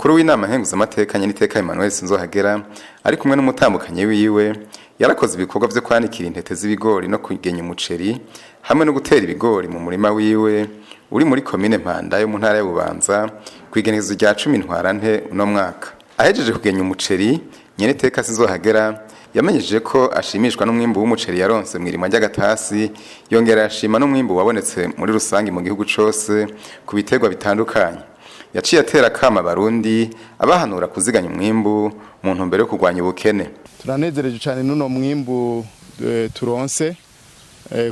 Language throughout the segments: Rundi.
umukuru w'inama nkenguzamateka Nyeniteka Emmanuel Sinzohagera ari kumwe n'umutambukanye wiwe yarakoze ibikorwa vyo kwanikira intete z'ibigori no kugenya umuceri hamwe no gutera ibigori mu murima wiwe uri muri komine Mpanda yo mu ntara ya Bubanza kwigenekerezo rya 10 ntwarante uno mwaka. Ahejeje kugenya umuceri, Nyeniteka Sinzohagera yamenyesheje ko ashimishwa n'umwimbu w'umuceri yaronse mw'irima ry'agatasi, yongera ashima n'umwimbu wabonetse muri rusangi mu gihugu cose ku biterwa bitandukanye. Yaciye atera kama Barundi abahanura kuziganya umwimbu mu ntumbero yo kurwanya ubukene. Turanezereje cyane nuno mwimbu turonse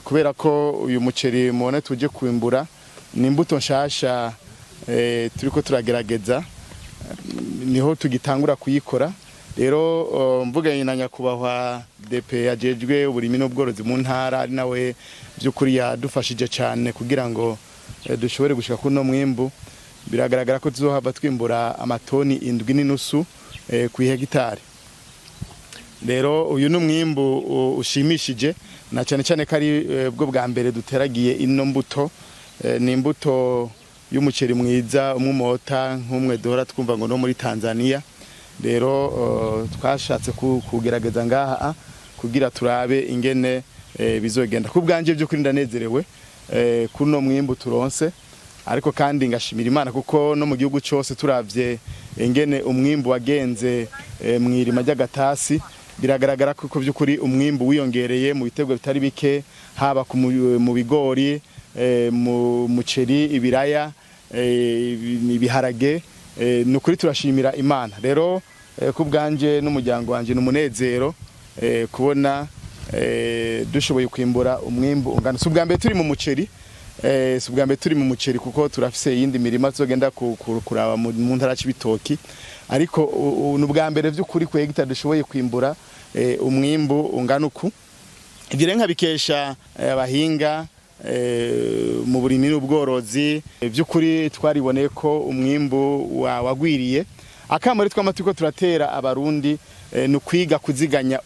kubera ko uyu muceri mubone tuje kwimbura ni imbuto nshasha turiko turagerageza niho tugitangura kuyikora. Rero mvuganye na nyakubahwa DP yajejwe uburimi n'ubworozi mu ntara ari nawe by'ukuri yadufashije cyane kugira ngo dushobore gushika kuno mwimbu. Biragaragara ko tuzohava twimbura amatoni 7.5 ku hegitari. Rero uyu n'umwimbu ushimishije na cyane cyane kari bwo bwa mbere duteragiye ino mbuto ni imbuto y'umuceri mwiza umumota nk'umwe duhora twumva ngo no muri Tanzania. Rero twashatse kugerageza ngaha kugira turabe ingene bizogenda. Ku bwanje byo kuri ndanezerewe kuno mwimbu turonse, ariko kandi ngashimira Imana kuko no mu gihugu cyose turavye ingene umwimbu wagenze mw'irima ry'agatasi. Biragaragara ko by'ukuri umwimbu wiyongereye mu bitego bitari bike, haba mu bigori, mu muceri, ibiraya, ibiharage. Nukuri turashimira Imana. Rero ku bwanje n'umuryango wanje n'umunezero kubona dushoboye kwimbura umwimbu ungana. Subwa mbere turi mu muceri, subwa mbere turi mu muceri kuko turafise yindi mirima tuzogenda kuraba mu ntara y'Ibitoki, ariko n'ubwa mbere by'ukuri ku hegitari dushoboye kwimbura umwimbu ungana uku. Ibyo rero nkabikesha abahinga mu burimi n'ubworozi. By'ukuri twariboneye ko umwimbu wagwiriye. Akamaro tw'amatiko turatera Abarundi no kwiga kuziganya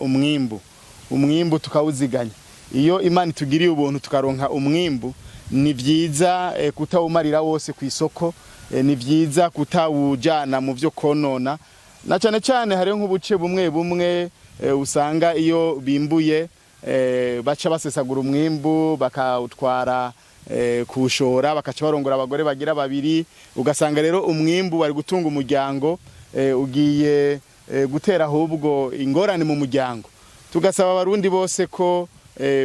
umwimbu tukawuziganya. Iyo Imana itugiriye ubuntu tukaronka umwimbu, ni byiza kutawumarira wose ku isoko, ni byiza kutawujana mu byo konona. Na cyane cyane hari nk'ubuce bumwe usanga iyo bimbuye baca basesagura umwimbu bakawutwara kushora, bakaca barongora abagore bagira babiri, ugasanga rero umwimbu bari gutunga umuryango ugiye gutera ahubwo ingorane mu muryango. Tugasaba Abarundi bose ko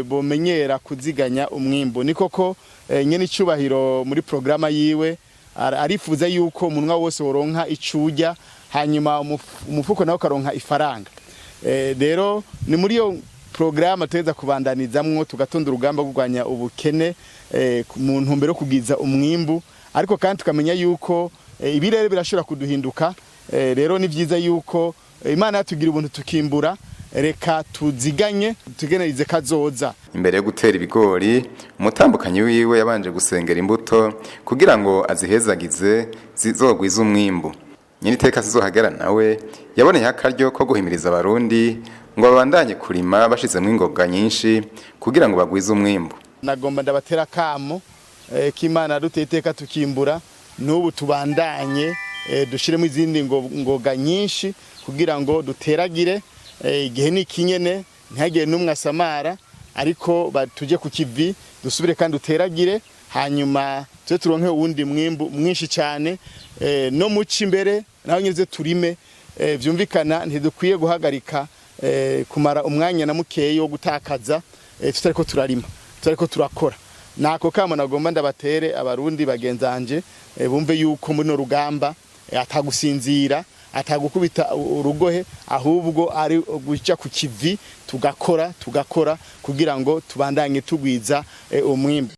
bomenyera kuziganya umwimbu. Ni koko nyene icubahiro muri programa yiwe arifuza yuko umunwa wose woronka icujya, hanyuma umufuko nawo karonka ifaranga. Rero ni muri yo programa tuweza kubandanizamwo tugatonda urugamba kurwanya ubukene mu ntumbero kugiza umwimbu, ariko kandi tukamenya yuko ibirere birashobora kuduhinduka. Rero ni byiza yuko Imana yatugira ubuntu tukimbura, reka tuziganye tugenerize kazoza. Imbere yo gutera ibigori, umutambukanye wiwe yabanje gusengera imbuto kugira ngo azihezagize zizogwiza umwimbu. Nyeniteka Sinzohagera nawe yaboneye akaryo ko guhimiriza Abarundi ngo babandanye kurima bashizemwe ingoga nyinshi kugira ngo bagwize umwimbu. Nagomba ndabatera kamo k'Imana duteteka tukimbura, n'ubu tubandanye dushiremo izindi ngoga nyinshi kugira ngo duteragire igihe n'ikinyene ntihagire n'umwe asamara, ariko tuje ku kivi dusubire kandi duteragire, hanyuma tuje turonke uwundi mwimbu mwinshi cyane no muci imbere naho nyeze turime. Vyumvikana ntidukwiye guhagarika kumara umwanya na mukeyo wo gutakaza tutariko turarima, tutariko turakora. Nako kama nagomba ndabatere Abarundi bagenzanje bumve yuko muri no rugamba atagusinzira, atagukubita urugohe, ahubwo ari guca ku kivi tugakora kugira ngo tubandanye tugwiza umwimbu.